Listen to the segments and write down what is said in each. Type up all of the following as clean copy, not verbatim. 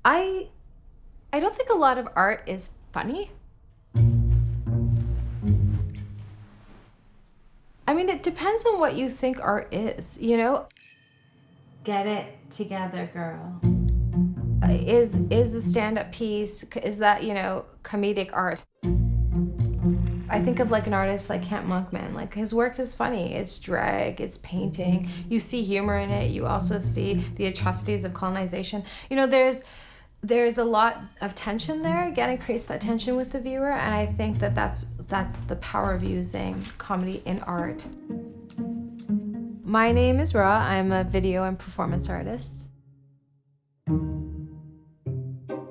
I don't think a lot of art is funny. I mean, it depends on what you think art is, you know? Get it together, girl. Is a stand-up piece, is that, you know, comedic art? I think of like an artist like Camp Monkman, like his work is funny, it's drag, it's painting, you see humor in it, you also see the atrocities of colonization. You know, there's a lot of tension there. Again, it creates that tension with the viewer, and I think that that's the power of using comedy in art. My name is Ra, I'm a video and performance artist.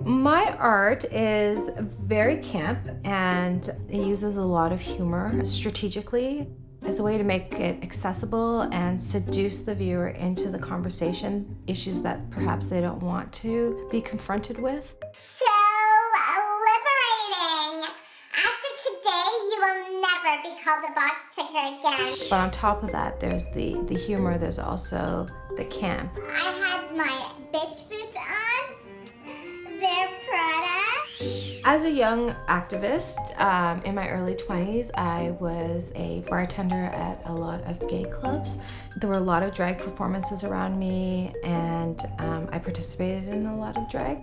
My art is very camp, and it uses a lot of humor strategically as a way to make it accessible and seduce the viewer into the conversation, issues that perhaps they don't want to be confronted with. So liberating. After today, you will never be called a box ticker again. But on top of that, there's the humor, there's also the camp. I had my bitch boots on. They're Prada. As a young activist, in my early 20s, I was a bartender at a lot of gay clubs. There were a lot of drag performances around me, and I participated in a lot of drag.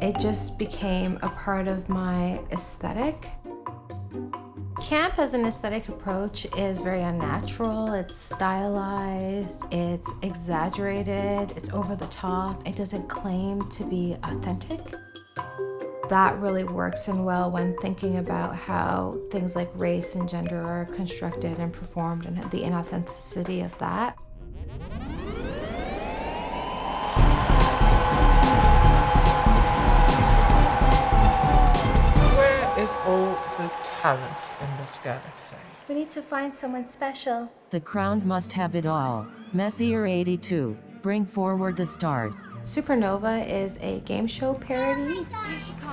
It just became a part of my aesthetic. Camp as an aesthetic approach is very unnatural, it's stylized, it's exaggerated, it's over the top, it doesn't claim to be authentic. That really works in well when thinking about how things like race and gender are constructed and performed and the inauthenticity of that. Where is all the talent in this galaxy? We need to find someone special. The crown must have it all. Messier 82. Bring forward the stars. Supernova is a game show parody.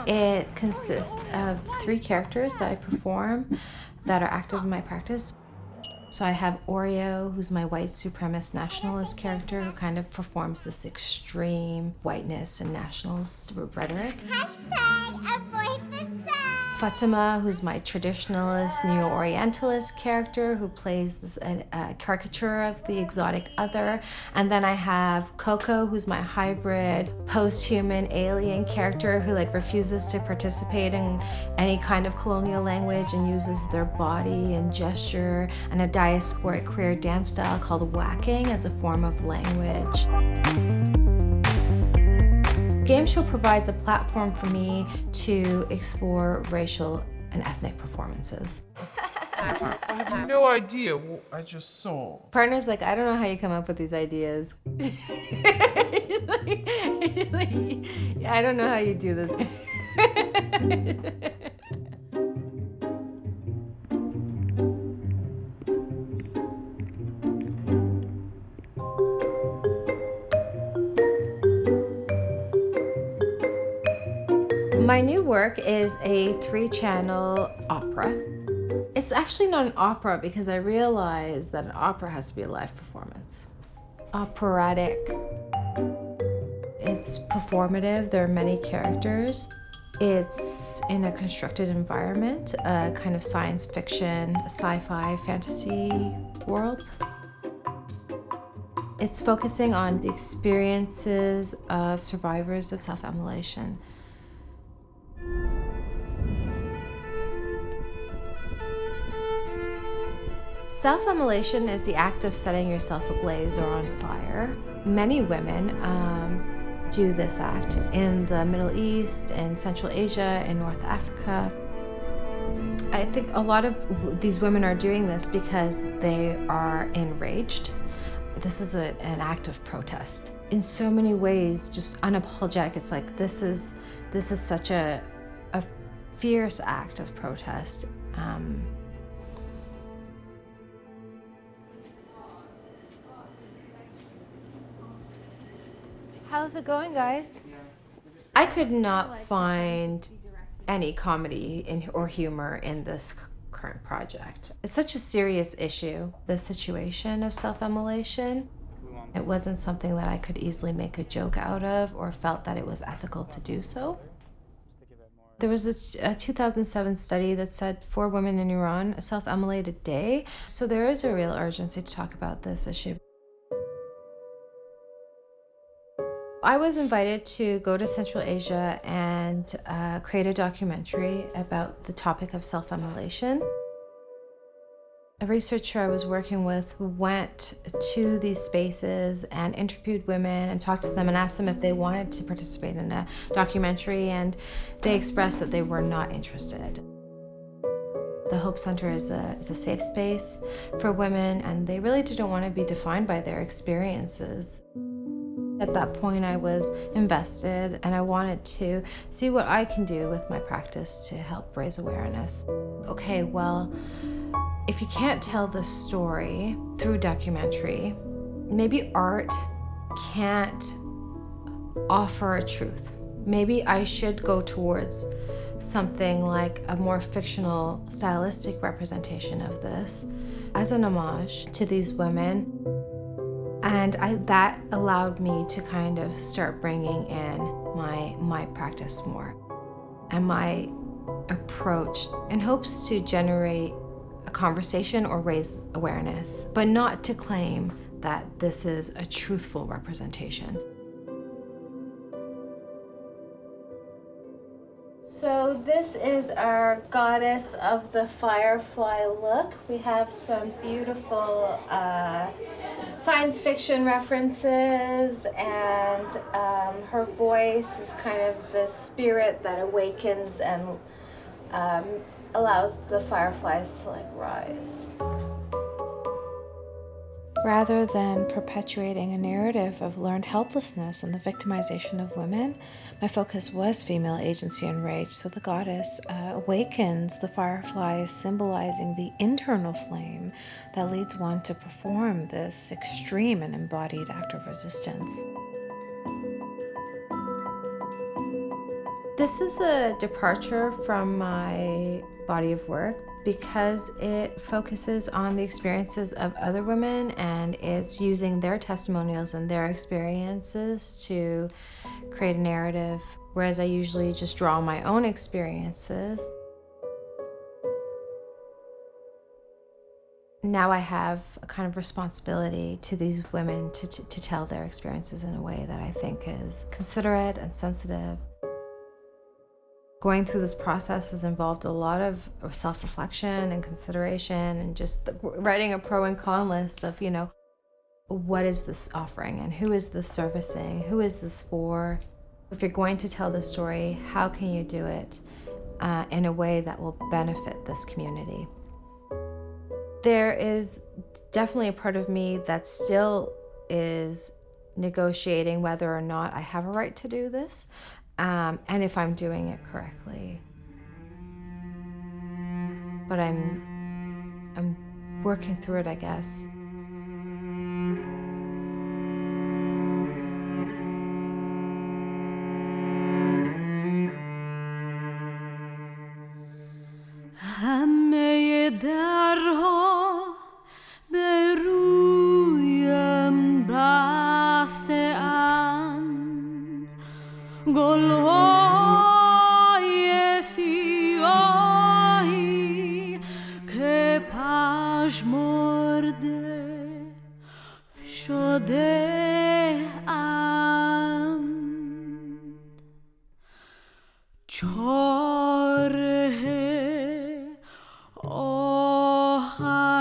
It consists of 3 characters that I perform that are active in my practice. So I have Oreo, who's my white supremacist nationalist character who kind of performs this extreme whiteness and nationalist rhetoric. Hashtag avoid the sun. Fatima, who's my traditionalist, neo-orientalist character who plays this caricature of the exotic other. And then I have Coco, who's my hybrid, post-human alien character who like refuses to participate in any kind of colonial language and uses their body and gesture and a diasporic queer dance style called whacking as a form of language. Game show provides a platform for me to explore racial and ethnic performances. I have no idea what I just saw. Partner's like, I don't know how you come up with these ideas. He's like, yeah, I don't know how you do this. My new work is a 3-channel opera. It's actually not an opera because I realized that an opera has to be a live performance. Operatic. It's performative, there are many characters. It's in a constructed environment, a kind of science fiction, sci-fi, fantasy world. It's focusing on the experiences of survivors of self-immolation. Self-immolation is the act of setting yourself ablaze or on fire. Many women do this act in the Middle East, in Central Asia, in North Africa. I think a lot of these women are doing this because they are enraged. This is an act of protest. In so many ways, just unapologetic. It's like this is such a fierce act of protest. How's it going, guys? I could not find any comedy or humor in this current project. It's such a serious issue, the situation of self-immolation. It wasn't something that I could easily make a joke out of or felt that it was ethical to do so. There was a 2007 study that said 4 women in Iran self-immolate a day. So there is a real urgency to talk about this issue. I was invited to go to Central Asia and create a documentary about the topic of self-immolation. A researcher I was working with went to these spaces and interviewed women and talked to them and asked them if they wanted to participate in a documentary, and they expressed that they were not interested. The Hope Center is a safe space for women, and they really didn't want to be defined by their experiences. At that point, I was invested, and I wanted to see what I can do with my practice to help raise awareness. Okay, well, if you can't tell the story through documentary, maybe art can't offer a truth. Maybe I should go towards something like a more fictional, stylistic representation of this as an homage to these women. And that allowed me to kind of start bringing in my practice more and my approach in hopes to generate a conversation or raise awareness, but not to claim that this is a truthful representation. So this is our Goddess of the Firefly look. We have some beautiful science fiction references, and her voice is kind of the spirit that awakens and allows the fireflies to rise. Rather than perpetuating a narrative of learned helplessness and the victimization of women, my focus was female agency and rage. So the goddess awakens the fireflies, symbolizing the internal flame that leads one to perform this extreme and embodied act of resistance. This is a departure from my body of work because it focuses on the experiences of other women, and it's using their testimonials and their experiences to create a narrative, whereas I usually just draw my own experiences. Now I have a kind of responsibility to these women to tell their experiences in a way that I think is considerate and sensitive. Going through this process has involved a lot of self-reflection and consideration, and just writing a pro and con list of, what is this offering and who is this servicing? Who is this for? If you're going to tell the story, how can you do it in a way that will benefit this community? There is definitely a part of me that still is negotiating whether or not I have a right to do this. And if I'm doing it correctly. But I'm working through it, I guess. همه درها به رویم بسته اند گلهای سیاهی که پژمرده شده اند چاره آخری